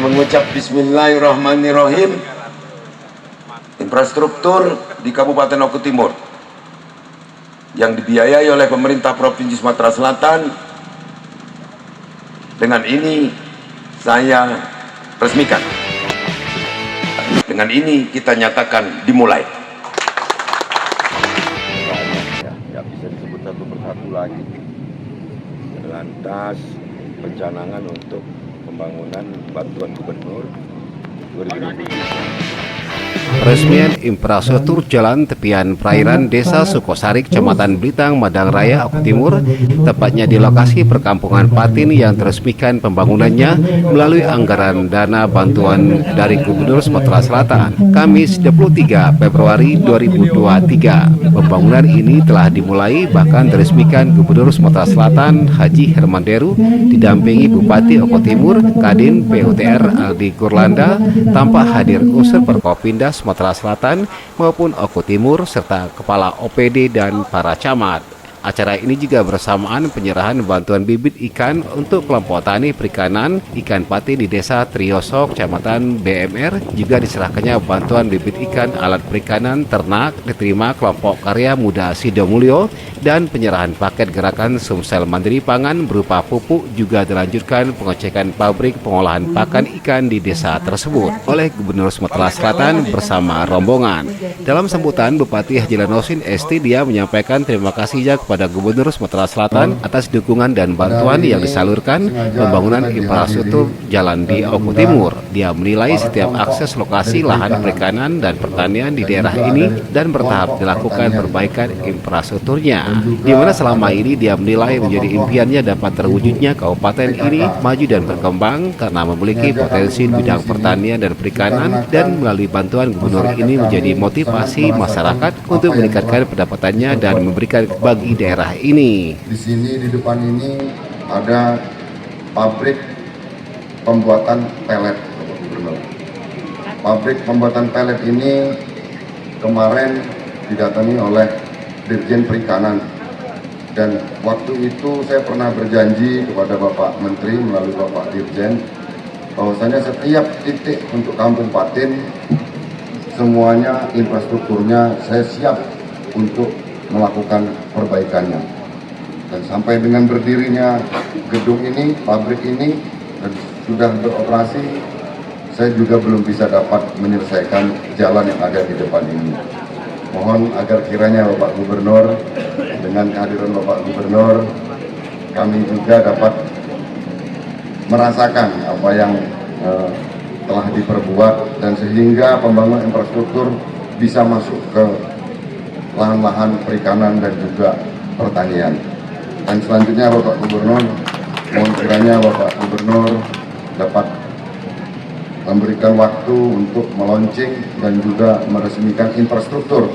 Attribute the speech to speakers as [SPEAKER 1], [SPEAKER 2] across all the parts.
[SPEAKER 1] mengucap Bismillahirrahmanirrahim. Infrastruktur di Kabupaten Oku Timur yang dibiayai oleh pemerintah Provinsi Sumatera Selatan, dengan ini saya resmikan. Dengan ini kita nyatakan dimulai.
[SPEAKER 2] Ya bisa disebut satu persatu lagi. Lantas pencanangan untuk pembangunan bantuan gubernur 2023.
[SPEAKER 3] Peresmian infrastruktur jalan tepian perairan Desa Sukosari, Kecamatan Blitang, Madang Raya, Oku Timur, tepatnya di lokasi perkampungan Patin yang diresmikan pembangunannya melalui anggaran dana bantuan dari Gubernur Sumatera Selatan, Kamis 23 Februari 2023. Pembangunan ini telah dimulai bahkan diresmikan Gubernur Sumatera Selatan Haji Herman Deru didampingi Bupati Oku Timur, Kadin PUTR Aldi Kurlanda, tanpa hadir unsur Forkopimda Sumatera Selatan maupun Oku Timur serta Kepala OPD dan para camat. Acara ini juga bersamaan penyerahan bantuan bibit ikan untuk kelompok tani perikanan ikan patin di Desa Trioso, Kecamatan BMR. Juga diserahkannya bantuan bibit ikan alat perikanan ternak diterima kelompok karya muda Sidomulyo, dan penyerahan paket gerakan Sumsel Mandiri Pangan berupa pupuk juga dilanjutkan pengecekan pabrik pengolahan pakan ikan di desa tersebut oleh Gubernur Sumatera Selatan bersama rombongan. Dalam sambutan, Bupati Haji Lanosin ST dia menyampaikan terima kasihnya kepada Gubernur Sumatera Selatan atas dukungan dan bantuan yang disalurkan pembangunan infrastruktur jalan di Oku Timur. Dia menilai setiap akses lokasi lahan perikanan dan pertanian di daerah ini dan bertahap dilakukan perbaikan infrastrukturnya, di mana selama ini dia menilai menjadi impiannya dapat terwujudnya kabupaten ini maju dan berkembang karena memiliki potensi bidang pertanian dan perikanan, dan melalui bantuan Gubernur ini menjadi motivasi masyarakat untuk meningkatkan pendapatannya dan memberikan bagi daerah ini.
[SPEAKER 4] Di sini di depan ini ada pabrik pembuatan pelet. Pabrik pembuatan pelet ini kemarin didatangi oleh Dirjen Perikanan, dan waktu itu saya pernah berjanji kepada Bapak Menteri melalui Bapak Dirjen bahwasanya setiap titik untuk Kampung Patin semuanya infrastrukturnya saya siap untuk melakukan perbaikannya. Dan sampai dengan berdirinya gedung ini, pabrik ini, dan sudah beroperasi, saya juga belum bisa dapat menyelesaikan jalan yang ada di depan ini. Mohon agar kiranya Bapak Gubernur, dengan kehadiran Bapak Gubernur, kami juga dapat merasakan apa yang telah diperbuat, dan sehingga pembangunan infrastruktur bisa masuk ke lahan-lahan perikanan dan juga pertanian. Dan selanjutnya Bapak Gubernur, mohon kiranya Bapak Gubernur dapat memberikan waktu untuk meluncing dan juga meresmikan infrastruktur.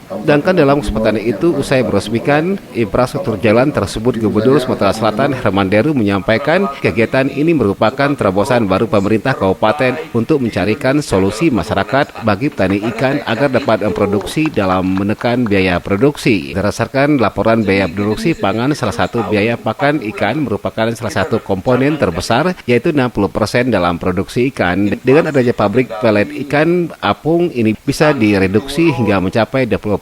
[SPEAKER 3] Sedangkan dalam kesempatan itu, usai meresmikan infrastruktur jalan tersebut, Gubernur Sumatera Selatan Herman Deru menyampaikan kegiatan ini merupakan terobosan baru pemerintah kabupaten untuk mencarikan solusi masyarakat bagi petani ikan agar dapat memproduksi dalam menekan biaya produksi. Berdasarkan laporan biaya produksi pangan, salah satu biaya pakan ikan merupakan salah satu komponen terbesar, yaitu 60% dalam produksi ikan. Dengan adanya pabrik pelet ikan apung ini bisa direduksi hingga mencapai 20%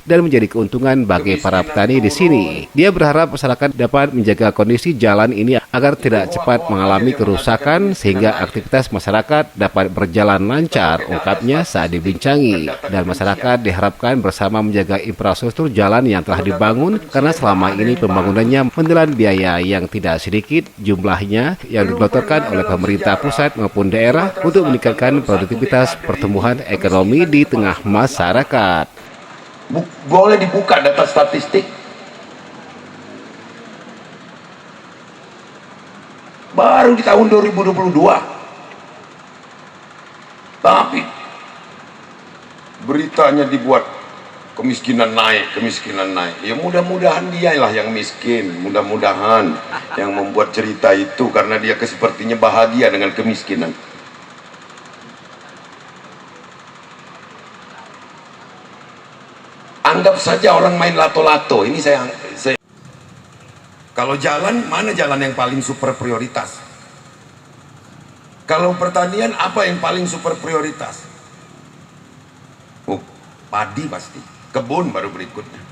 [SPEAKER 3] dan menjadi keuntungan bagi para petani di sini. Dia berharap masyarakat dapat menjaga kondisi jalan ini agar tidak cepat mengalami kerusakan sehingga aktivitas masyarakat dapat berjalan lancar, ungkapnya saat dibincangi. Dan masyarakat diharapkan bersama menjaga infrastruktur jalan yang telah dibangun karena selama ini pembangunannya menelan biaya yang tidak sedikit jumlahnya yang digelontorkan oleh pemerintah pusat maupun daerah untuk meningkatkan produktivitas pertumbuhan ekonomi di tengah masyarakat.
[SPEAKER 1] Boleh dibuka data statistik. Baru di tahun 2022. Tapi beritanya dibuat kemiskinan naik. Ya mudah-mudahan dialah yang miskin. Mudah-mudahan yang membuat cerita itu karena dia sepertinya bahagia dengan kemiskinan. Anggap saja orang main lato-lato. Ini saya kalau jalan, mana jalan yang paling super prioritas? Kalau pertanian apa yang paling super prioritas? Oh, padi pasti, kebun baru berikutnya.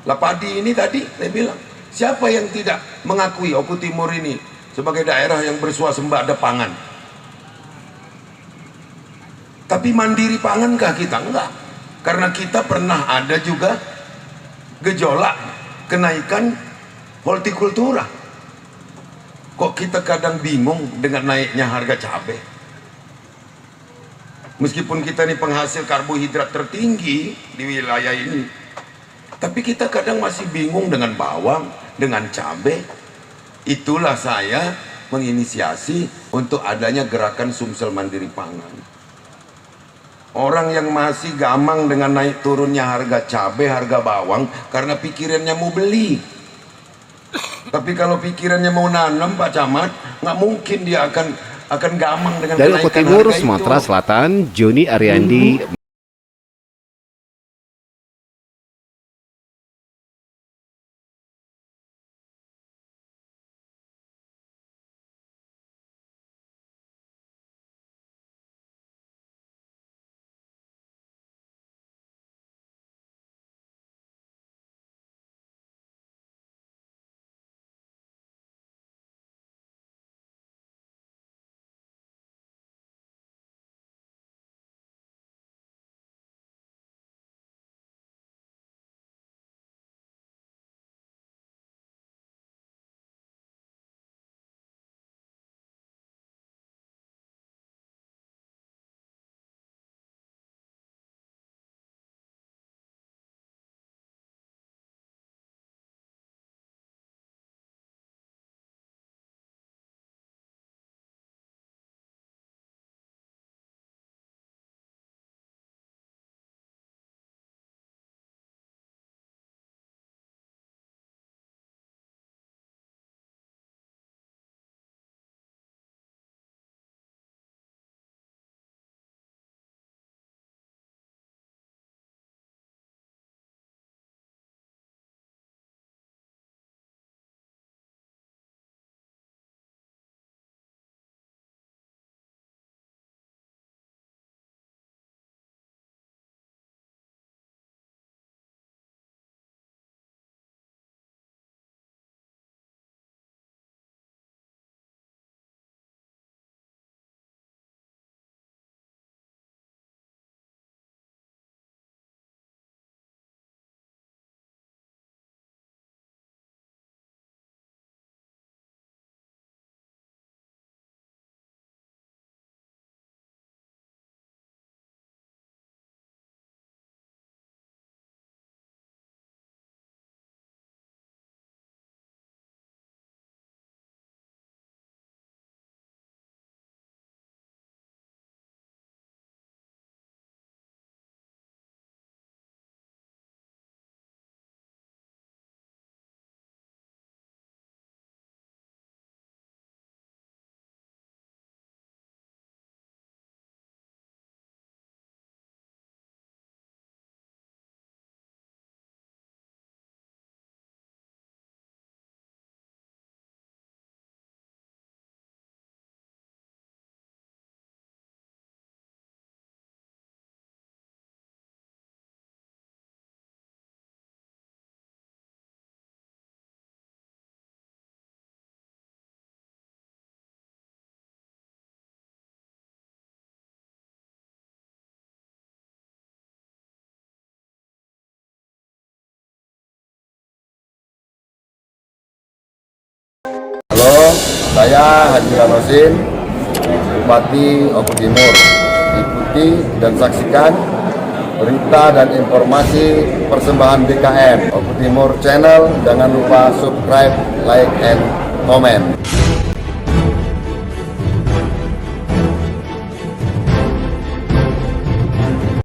[SPEAKER 1] Lah padi ini tadi saya bilang, siapa yang tidak mengakui Oku Timur ini sebagai daerah yang bersuasembada pangan? Tapi mandiri pangankah kita? Enggak. Karena kita pernah ada juga gejolak kenaikan hortikultura. Kok kita kadang bingung dengan naiknya harga cabai? Meskipun kita ini penghasil karbohidrat tertinggi di wilayah ini, tapi kita kadang masih bingung dengan bawang, dengan cabai. Itulah saya menginisiasi untuk adanya gerakan Sumsel Mandiri Pangan. Orang yang masih gamang dengan naik turunnya harga cabai, harga bawang, karena pikirannya mau beli. Tapi kalau pikirannya mau nanam, Pak Camat, nggak mungkin dia akan gamang dengan
[SPEAKER 3] Dari Oku
[SPEAKER 1] kenaikan
[SPEAKER 3] Timur,
[SPEAKER 1] harga
[SPEAKER 3] Sumatera
[SPEAKER 1] itu.
[SPEAKER 3] Selatan, Joni Ariandi
[SPEAKER 4] Halo, saya Haji Ranosin, Bupati Oku Timur. Ikuti dan saksikan berita dan informasi persembahan BKM Oku Timur Channel. Jangan lupa subscribe, like, and comment.